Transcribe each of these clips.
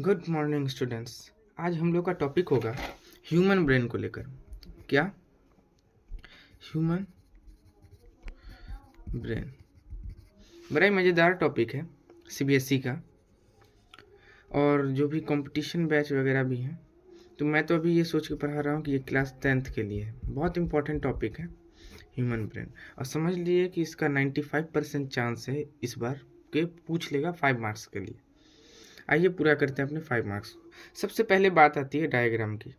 Good morning students. आज हम लोग का टॉपिक होगा ह्यूमन ब्रेन को लेकर। क्या? ह्यूमन ब्रेन बड़ा ही मज़ेदार टॉपिक है सीबीएसई का, और जो भी कंपटीशन बैच वगैरह भी हैं, तो मैं तो अभी ये सोच के पढ़ा रहा हूँ कि ये क्लास 10th के लिए है। बहुत इंपॉर्टेंट टॉपिक है ह्यूमन ब्रेन, और समझ लिए कि इसका 95% चांस है इस बार के पूछ लेगा 5 मार्क्स के लिए। आइए पूरा करते हैं अपने 5 मार्क्स। सबसे पहले बात आती है डायग्राम की।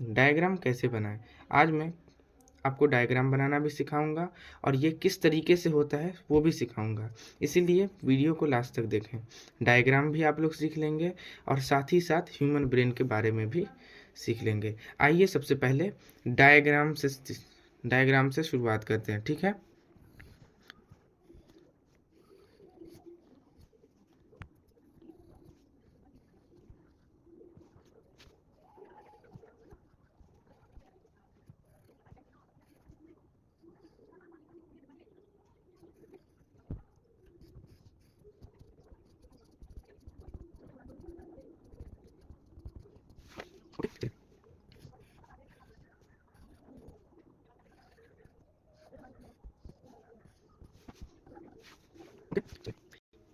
डायग्राम कैसे बनाएं? आज मैं आपको डायग्राम बनाना भी सिखाऊंगा और ये किस तरीके से होता है वो भी सिखाऊंगा, इसीलिए वीडियो को लास्ट तक देखें। डायग्राम भी आप लोग सीख लेंगे और साथ ही साथ ह्यूमन ब्रेन के बारे में भी सीख लेंगे। आइए सबसे पहले डायग्राम से शुरुआत करते हैं, ठीक है।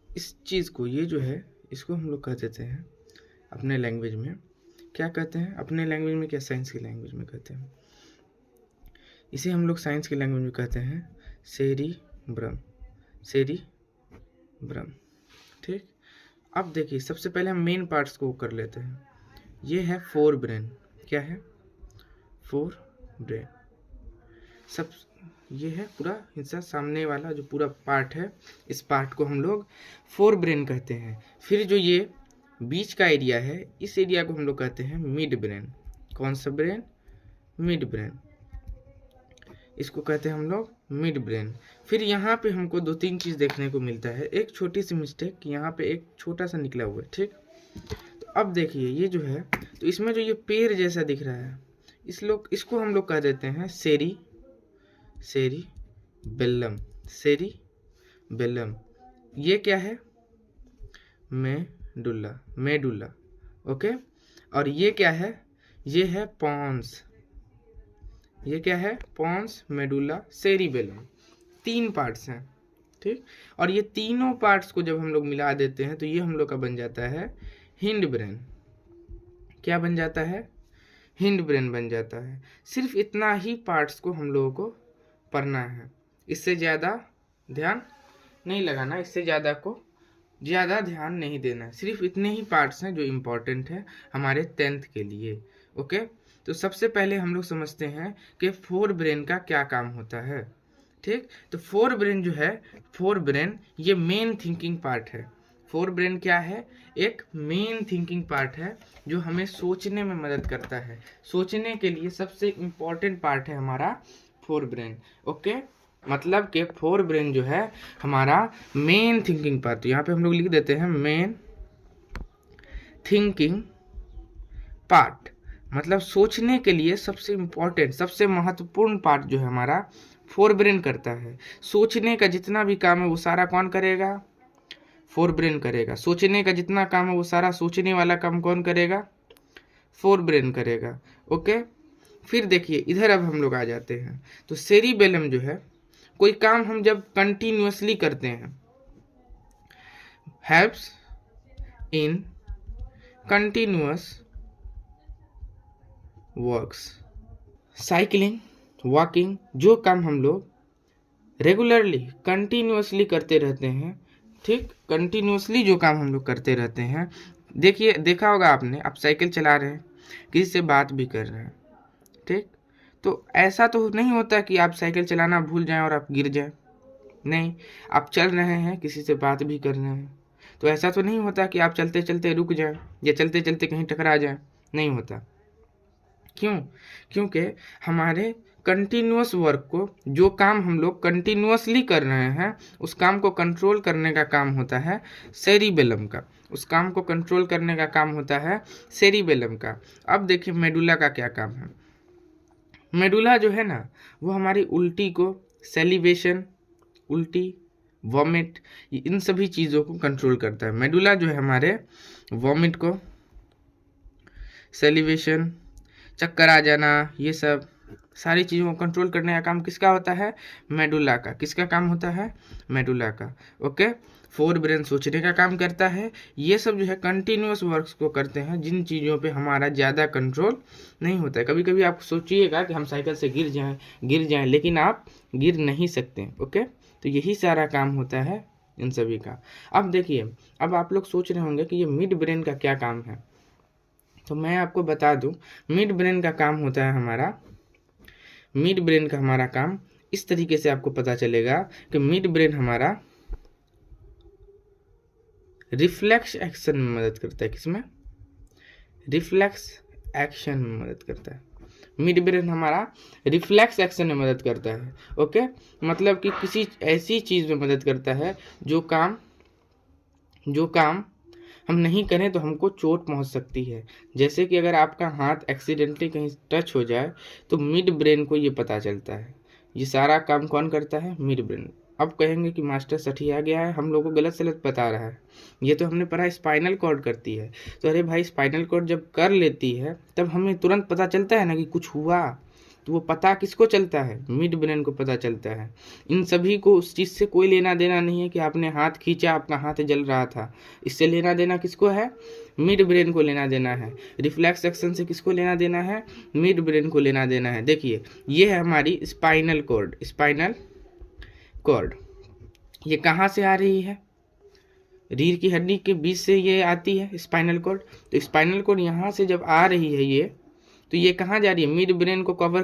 इस चीज़ को, ये जो है, इसको हम लोग कह देते हैं अपने लैंग्वेज में, क्या कहते हैं अपने लैंग्वेज में, क्या साइंस की लैंग्वेज में कहते हैं, इसे हम लोग साइंस की लैंग्वेज में कहते हैं सेरिब्रम। सेरिब्रम, ठीक। अब देखिए, सबसे पहले हम मेन पार्ट्स को कर लेते हैं। ये है फोर ब्रेन। क्या है? Fore brain. सब ये है पूरा हिस्सा, सामने वाला जो पूरा पार्ट है, इस पार्ट को हम लोग फोर ब्रेन कहते हैं। फिर जो ये बीच का एरिया है, इस एरिया को हम लोग कहते हैं मिड ब्रेन। कौन सा ब्रेन? Mid brain. इसको कहते हैं हम लोग मिड ब्रेन। फिर यहाँ पे हमको दो तीन चीज़ देखने को मिलता है। एक छोटी सी मिस्टेक, यहाँ पे एक छोटा सा निकला हुआ है, ठीक। तो अब देखिए, ये जो है, तो इसमें जो ये पेड़ जैसा दिख रहा है, इसको हम लोग कह देते हैं सेरिबेलम। सेरिबेलम। ये क्या है? मेडुला। ओके। और ये क्या है? ये है पॉन्स। ये क्या है? Pond's, medulla, cerebellum. 3 पार्ट्स हैं, ठीक। और ये तीनों पार्ट्स को जब हम लोग मिला देते हैं तो ये हम लोग का बन जाता है हिंड ब्रेन। क्या बन जाता है? हिंड ब्रेन बन जाता है। सिर्फ इतना ही पार्ट्स को हम लोगों को पढ़ना है, इससे ज़्यादा ध्यान नहीं लगाना, इससे ज़्यादा ध्यान नहीं देना। सिर्फ इतने ही पार्ट्स हैं जो इम्पोर्टेंट है हमारे 10th के लिए। ओके। तो सबसे पहले हम लोग समझते हैं कि फोर ब्रेन का क्या काम होता है, ठीक। तो फोर ब्रेन जो है, फोर ब्रेन ये मेन थिंकिंग पार्ट है। फोर ब्रेन क्या है? एक मेन थिंकिंग पार्ट है जो हमें सोचने में मदद करता है। सोचने के लिए सबसे इम्पॉर्टेंट पार्ट है हमारा फोर ब्रेन। ओके। मतलब कि फोर ब्रेन जो है हमारा मेन थिंकिंग पार्ट। तो यहाँ पे हम लोग लिख देते हैं मेन थिंकिंग पार्ट। मतलब सोचने के लिए सबसे इम्पोर्टेंट, सबसे महत्वपूर्ण पार्ट जो है हमारा फोर ब्रेन करता है। सोचने का जितना भी काम है वो सारा कौन करेगा? फोर ब्रेन करेगा। सोचने का जितना काम है वो सारा सोचने वाला काम कौन करेगा? फोर ब्रेन करेगा। ओके। फिर देखिए, इधर अब हम लोग आ जाते हैं। तो सेरिबेलम जो है, कोई काम हम जब कंटिन्यूअसली करते हैं, helps in continuous works. Cycling, walking, जो काम हम लोग रेगुलरली कंटिन्यूअसली करते रहते हैं, ठीक, कंटिन्यूअसली जो काम हम लोग करते रहते हैं। देखिए, देखा होगा आपने, आप साइकिल चला रहे हैं, किसी से बात भी कर रहे हैं, ठीक। तो ऐसा तो नहीं होता कि आप साइकिल चलाना भूल जाएं और आप गिर जाएं। नहीं, आप चल रहे हैं, किसी से बात भी कर रहे हैं, तो ऐसा तो नहीं होता कि आप चलते चलते रुक जाएं या चलते चलते कहीं टकरा जाएं। नहीं होता। क्यों? क्योंकि हमारे कंटिन्यूअस वर्क को, जो काम हम लोग कंटिन्यूअसली कर रहे हैं, उस काम को कंट्रोल करने का काम होता है सेरिबेलम का। उस काम को कंट्रोल करने का काम होता है सेरिबेलम का। अब देखिए, मेडुला का क्या काम है। मेडुला जो है ना, वो हमारी उल्टी को, सेलिवेशन, उल्टी, वॉमिट, इन सभी चीज़ों को कंट्रोल करता है। मेडुला जो है हमारे वॉमिट को, सेलिवेशन, चक्कर आ जाना, ये सब सारी चीज़ों को कंट्रोल करने का काम किसका होता है? मेडुला का। किसका काम होता है? मेडुला का। ओके, फोर ब्रेन सोचने का काम करता है। ये सब जो है कंटिन्यूअस वर्क्स को करते हैं जिन चीज़ों पे हमारा ज़्यादा कंट्रोल नहीं होता है। कभी कभी आप सोचिएगा कि हम साइकिल से गिर जाएं लेकिन आप गिर नहीं सकते। ओके, तो यही सारा काम होता है इन सभी का। अब देखिए, अब आप लोग सोच रहे होंगे कि ये मिड ब्रेन का क्या काम है, तो मैं आपको बता दूं, मिड ब्रेन का काम होता है हमारा काम इस तरीके से आपको पता चलेगा कि मिड ब्रेन हमारा रिफ्लेक्स एक्शन में मदद करता है। किसमें? रिफ्लेक्स एक्शन में मदद करता है। मिड ब्रेन हमारा रिफ्लेक्स एक्शन में मदद करता है। ओके, मतलब कि किसी ऐसी चीज़ में मदद करता है जो काम हम नहीं करें तो हमको चोट पहुंच सकती है। जैसे कि अगर आपका हाथ एक्सीडेंटली कहीं टच हो जाए तो मिड ब्रेन को ये पता चलता है। ये सारा काम कौन करता है? Mid brain. अब कहेंगे कि मास्टर सठिया गया है, हम लोगों को गलत सलत बता रहा है। ये तो हमने पढ़ा स्पाइनल कॉर्ड करती है। तो अरे भाई, स्पाइनल कॉर्ड जब कर लेती है तब हमें तुरंत पता चलता है ना कि कुछ हुआ, तो वो पता किसको चलता है? मिड ब्रेन को पता चलता है। इन सभी को उस चीज़ से कोई लेना देना नहीं है कि आपने हाथ खींचा, आपका हाथ जल रहा था। इससे लेना देना किसको है? मिड ब्रेन को लेना देना है। रिफ्लेक्स एक्शन से किसको लेना देना है? मिड ब्रेन को लेना देना है। देखिए, ये है हमारी स्पाइनल कॉर्ड। ये कहाँ से आ रही है? रीढ़ की हड्डी के बीच से ये आती है स्पाइनल कॉर्ड। तो स्पाइनल कॉर्ड यहाँ से जब आ रही है ये, तो ये कहाँ जा रही है? मिड ब्रेन को कवर